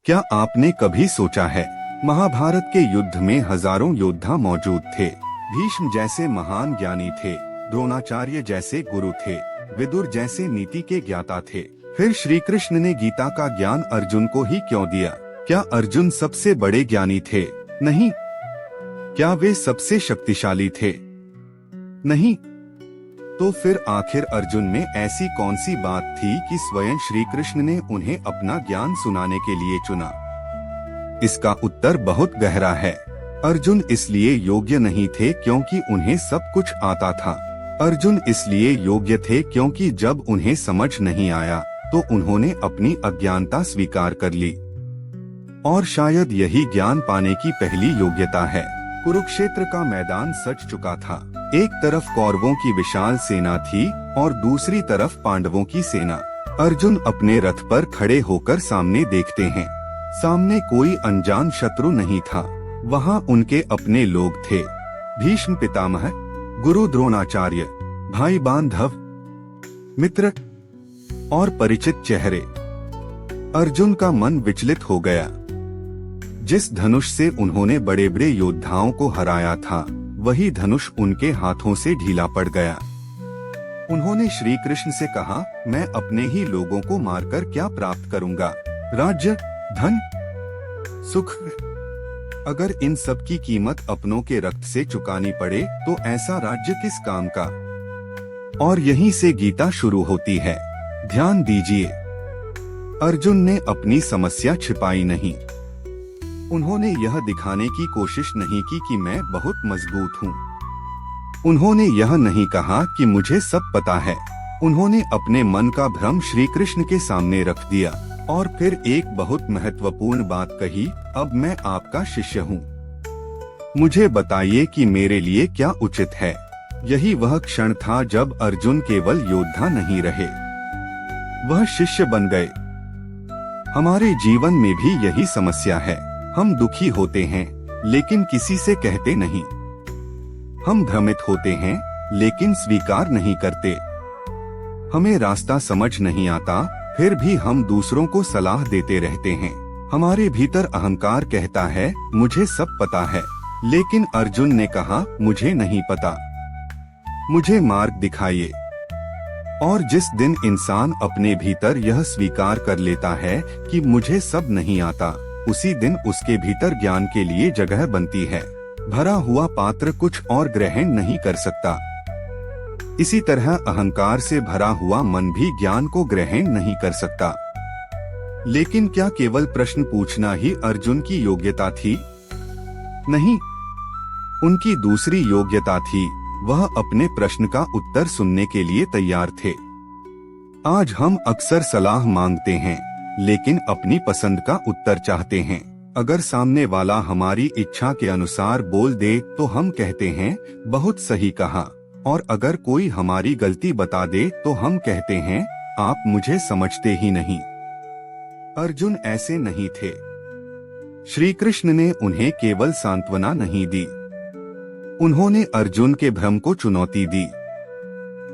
क्या आपने कभी सोचा है, महाभारत के युद्ध में हजारों योद्धा मौजूद थे। भीष्म जैसे महान ज्ञानी थे, द्रोणाचार्य जैसे गुरु थे, विदुर जैसे नीति के ज्ञाता थे। फिर श्री कृष्ण ने गीता का ज्ञान अर्जुन को ही क्यों दिया? क्या अर्जुन सबसे बड़े ज्ञानी थे? नहीं। क्या वे सबसे शक्तिशाली थे? नहीं। तो फिर आखिर अर्जुन में ऐसी कौन सी बात थी कि स्वयं श्री कृष्ण ने उन्हें अपना ज्ञान सुनाने के लिए चुना? इसका उत्तर बहुत गहरा है। अर्जुन इसलिए योग्य नहीं थे क्योंकि उन्हें सब कुछ आता था। अर्जुन इसलिए योग्य थे क्योंकि जब उन्हें समझ नहीं आया तो उन्होंने अपनी अज्ञानता स्वीकार कर ली। और शायद यही ज्ञान पाने की पहली योग्यता है। कुरुक्षेत्र का मैदान सज चुका था। एक तरफ कौरवों की विशाल सेना थी और दूसरी तरफ पांडवों की सेना। अर्जुन अपने रथ पर खड़े होकर सामने देखते हैं। सामने कोई अनजान शत्रु नहीं था, वहाँ उनके अपने लोग थे। भीष्म पितामह, गुरु द्रोणाचार्य, भाई बांधव, मित्र और परिचित चेहरे। अर्जुन का मन विचलित हो गया। जिस धनुष से उन्होंने बड़े बड़े योद्धाओं को हराया था, वही धनुष उनके हाथों से ढीला पड़ गया। उन्होंने श्री कृष्ण से कहा, मैं अपने ही लोगों को मारकर क्या प्राप्त करूंगा? राज्य, धन, सुख। अगर इन सब की कीमत अपनों के रक्त से चुकानी पड़े तो ऐसा राज्य किस काम का? और यहीं से गीता शुरू होती है। ध्यान दीजिए, अर्जुन ने अपनी समस्या छिपाई नहीं। उन्होंने यह दिखाने की कोशिश नहीं की कि मैं बहुत मजबूत हूँ। उन्होंने यह नहीं कहा कि मुझे सब पता है। उन्होंने अपने मन का भ्रम श्री कृष्ण के सामने रख दिया और फिर एक बहुत महत्वपूर्ण बात कही, अब मैं आपका शिष्य हूँ। मुझे बताइए कि मेरे लिए क्या उचित है। यही वह क्षण था जब अर्जुन केवल योद्धा नहीं रहे, वह शिष्य बन गए। हमारे जीवन में भी यही समस्या है। हम दुखी होते हैं लेकिन किसी से कहते नहीं। हम भ्रमित होते हैं लेकिन स्वीकार नहीं करते। हमें रास्ता समझ नहीं आता, फिर भी हम दूसरों को सलाह देते रहते हैं। हमारे भीतर अहंकार कहता है, मुझे सब पता है। लेकिन अर्जुन ने कहा, मुझे नहीं पता, मुझे मार्ग दिखाइए। और जिस दिन इंसान अपने भीतर यह स्वीकार कर लेता है कि मुझे सब नहीं आता, उसी दिन उसके भीतर ज्ञान के लिए जगह बनती है। भरा हुआ पात्र कुछ और ग्रहण नहीं कर सकता। इसी तरह अहंकार से भरा हुआ मन भी ज्ञान को ग्रहण नहीं कर सकता। लेकिन क्या केवल प्रश्न पूछना ही अर्जुन की योग्यता थी? नहीं, उनकी दूसरी योग्यता थी, वह अपने प्रश्न का उत्तर सुनने के लिए तैयार थे। आज हम अक्सर सलाह मांगते हैं लेकिन अपनी पसंद का उत्तर चाहते हैं। अगर सामने वाला हमारी इच्छा के अनुसार बोल दे तो हम कहते हैं, बहुत सही कहा। और अगर कोई हमारी गलती बता दे तो हम कहते हैं, आप मुझे समझते ही नहीं। अर्जुन ऐसे नहीं थे। श्री कृष्ण ने उन्हें केवल सांत्वना नहीं दी, उन्होंने अर्जुन के भ्रम को चुनौती दी।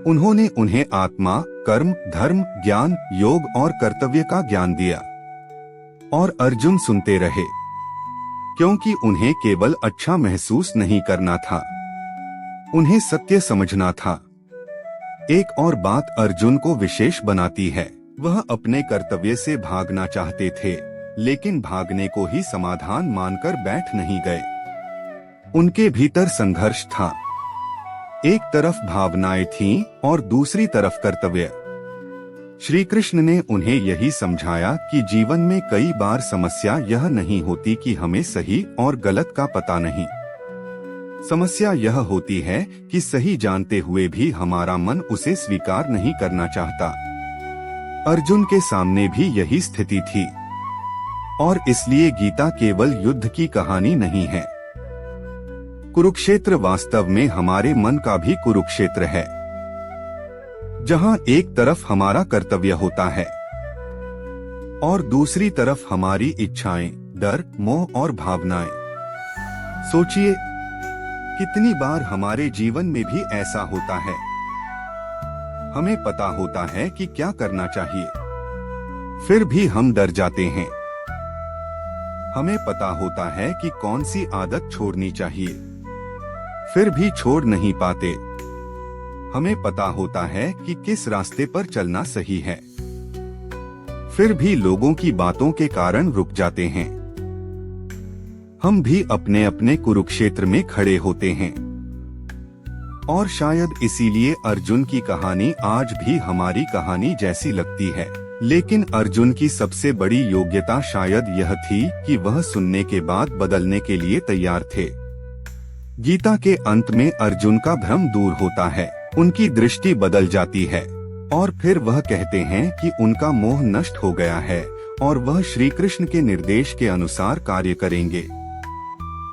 उन्होंने उन्हें आत्मा, कर्म, धर्म, ज्ञान, योग और कर्तव्य का ज्ञान दिया। और अर्जुन सुनते रहे, क्योंकि उन्हें केवल अच्छा महसूस नहीं करना था, उन्हें सत्य समझना था। एक और बात अर्जुन को विशेष बनाती है, वह अपने कर्तव्य से भागना चाहते थे, लेकिन भागने को ही समाधान मानकर बैठ नहीं गए। उनके भीतर संघर्ष था। एक तरफ भावनाएं थीं और दूसरी तरफ कर्तव्य। श्री कृष्ण ने उन्हें यही समझाया कि जीवन में कई बार समस्या यह नहीं होती कि हमें सही और गलत का पता नहीं। समस्या यह होती है कि सही जानते हुए भी हमारा मन उसे स्वीकार नहीं करना चाहता। अर्जुन के सामने भी यही स्थिति थी। और इसलिए गीता केवल युद्ध की कहानी नहीं है। कुरुक्षेत्र वास्तव में हमारे मन का भी कुरुक्षेत्र है, जहां एक तरफ हमारा कर्तव्य होता है और दूसरी तरफ हमारी इच्छाएं, डर, मोह और भावनाएं। सोचिए, कितनी बार हमारे जीवन में भी ऐसा होता है। हमें पता होता है कि क्या करना चाहिए, फिर भी हम डर जाते हैं। हमें पता होता है कि कौन सी आदत छोड़नी चाहिए, फिर भी छोड़ नहीं पाते। हमें पता होता है कि किस रास्ते पर चलना सही है, फिर भी लोगों की बातों के कारण रुक जाते हैं। हम भी अपने अपने कुरुक्षेत्र में खड़े होते हैं, और शायद इसीलिए अर्जुन की कहानी आज भी हमारी कहानी जैसी लगती है। लेकिन अर्जुन की सबसे बड़ी योग्यता शायद यह थी कि वह सुनने के बाद बदलने के लिए तैयार थे। गीता के अंत में अर्जुन का भ्रम दूर होता है, उनकी दृष्टि बदल जाती है, और फिर वह कहते हैं कि उनका मोह नष्ट हो गया है और वह श्री कृष्ण के निर्देश के अनुसार कार्य करेंगे।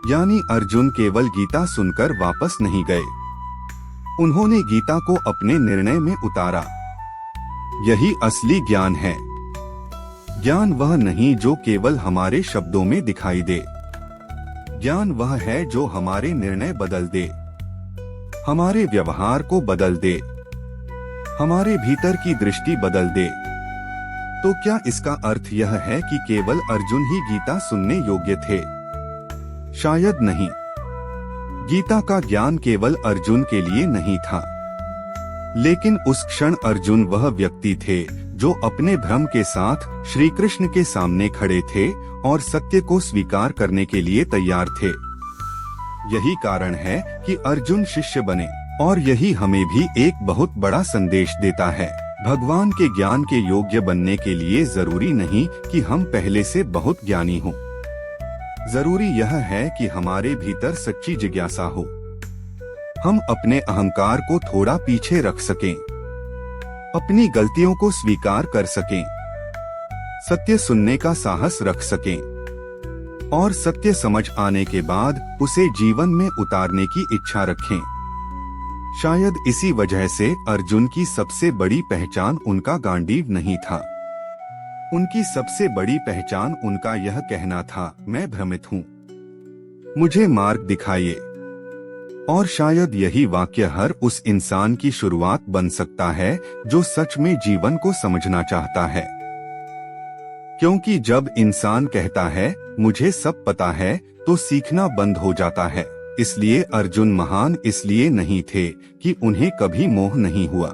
यानी अर्जुन केवल गीता सुनकर वापस नहीं गए, उन्होंने गीता को अपने निर्णय में उतारा। यही असली ज्ञान है। ज्ञान वह नहीं जो केवल हमारे शब्दों में दिखाई दे, ज्ञान वह है जो हमारे निर्णय बदल दे, हमारे व्यवहार को बदल दे, हमारे भीतर की दृष्टि बदल दे। तो क्या इसका अर्थ यह है कि केवल अर्जुन ही गीता सुनने योग्य थे? शायद नहीं। गीता का ज्ञान केवल अर्जुन के लिए नहीं था, लेकिन उस क्षण अर्जुन वह व्यक्ति थे जो अपने भ्रम के साथ श्री कृष्ण के सामने खड़े थे और सत्य को स्वीकार करने के लिए तैयार थे। यही कारण है कि अर्जुन शिष्य बने, और यही हमें भी एक बहुत बड़ा संदेश देता है। भगवान के ज्ञान के योग्य बनने के लिए जरूरी नहीं कि हम पहले से बहुत ज्ञानी हों। जरूरी यह है कि हमारे भीतर सच्ची जिज्ञासा हो, हम अपने अहंकार को थोड़ा पीछे रख सकें, अपनी गलतियों को स्वीकार कर सकें, सत्य सुनने का साहस रख सकें, और सत्य समझ आने के बाद उसे जीवन में उतारने की इच्छा रखें। शायद इसी वजह से अर्जुन की सबसे बड़ी पहचान उनका गांडीव नहीं था। उनकी सबसे बड़ी पहचान उनका यह कहना था, मैं भ्रमित हूँ, मुझे मार्ग दिखाइए। और शायद यही वाक्य हर उस इंसान की शुरुआत बन सकता है जो सच में जीवन को समझना चाहता है। क्योंकि जब इंसान कहता है मुझे सब पता है, तो सीखना बंद हो जाता है। इसलिए अर्जुन महान इसलिए नहीं थे कि उन्हें कभी मोह नहीं हुआ।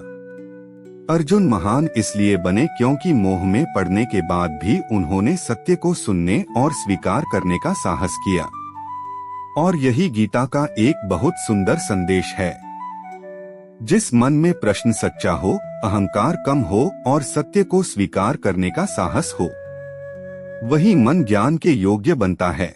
अर्जुन महान इसलिए बने क्योंकि मोह में पड़ने के बाद भी उन्होंने सत्य को सुनने और स्वीकार करने का साहस किया। और यही गीता का एक बहुत सुंदर संदेश है। जिस मन में प्रश्न सच्चा हो, अहंकार कम हो और सत्य को स्वीकार करने का साहस हो, वही मन ज्ञान के योग्य बनता है।